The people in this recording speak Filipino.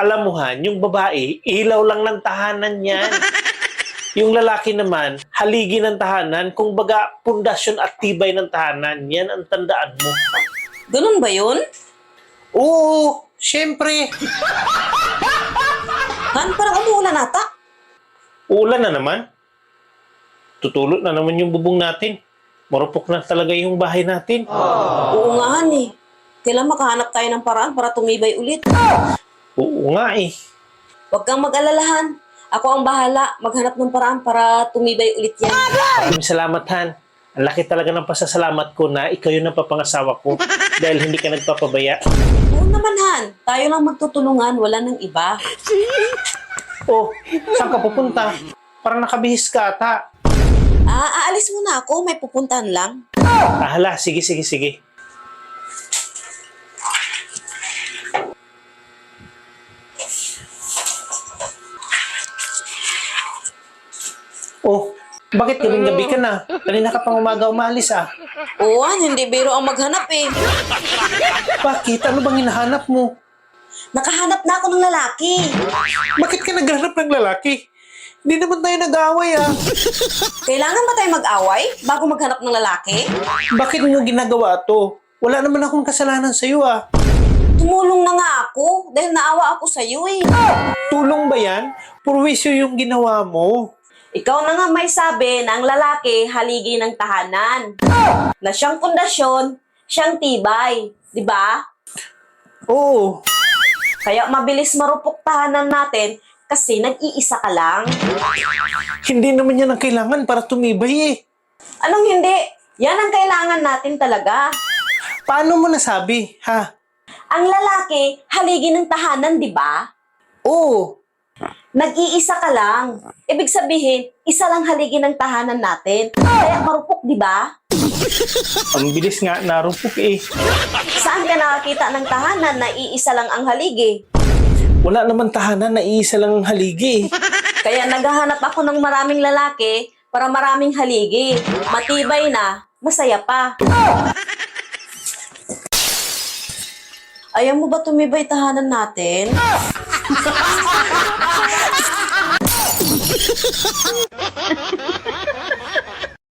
Alam mo Han, yung babae, ilaw lang ng tahanan yan. Yung lalaki naman, haligi ng tahanan, kung baga pundasyon at tibay ng tahanan. Yan ang tandaan mo. Ganun ba yun? Oo, syempre. Han, parang umuulan ata. Ulan na naman. Tutulot na naman yung bubong natin. Marupok na talaga yung bahay natin. Oo nga, Han eh. Kailan makahanap tayo ng paraan para tumibay ulit? Oo nga eh. Huwag kang mag-alala, Han. Ako ang bahala maghanap ng paraan para tumibay ulit yan. Maraming salamat Han. Ang laki talaga ng pasasalamat ko na ikaw yung napapangasawa ko dahil hindi ka nagpapabaya. Oo naman, Han. Tayo lang magtutulungan, wala nang iba. Oh, saan ka pupunta? Parang nakabihis ka ata. Aalis muna ako. May pupuntahan lang. Hala, sige, sige, sige. Oh, bakit gabing-gabi ka na? Kanina ka pang umaga umalis ah. Oo, Han. Hindi biro ang maghanap eh. Bakit? Ano bang hinahanap mo? Nakahanap na ako ng lalaki. Bakit ka naghanap ng lalaki? Hindi naman tayo nag-aaway ah. Kailangan ba tayo mag-away bago maghanap ng lalaki? Bakit mo ginagawa to? Wala naman akong kasalanan sa'yo ah. Tumulong na nga ako dahil naawa ako sa'yo eh. Tulong ba yan? Purwisyo yung ginawa mo. Ikaw na nga may sabi na ang lalaki haligi ng tahanan. Na siyang pundasyon, siyang tibay. Di ba? Oo. Kaya mabilis marupok tahanan natin kasi nag-iisa ka lang. Hindi naman yan ang kailangan para tumibay eh. Anong hindi? Yan ang kailangan natin talaga. Paano mo nasabi, ha? Ang lalaki haligi ng tahanan, di ba? Oo. Nag-iisa ka lang. Ibig sabihin, isa lang haligi ng tahanan natin. Kaya marupok, di ba? Ang bilis nga narupok eh. Saan ka nakakita ng tahanan na iisa lang ang haligi? Wala naman tahanan na iisa lang ang haligi eh. Kaya naghahanap ako ng maraming lalaki para maraming haligi. Matibay na, masaya pa. Ayaw mo ba tumibay tahanan natin?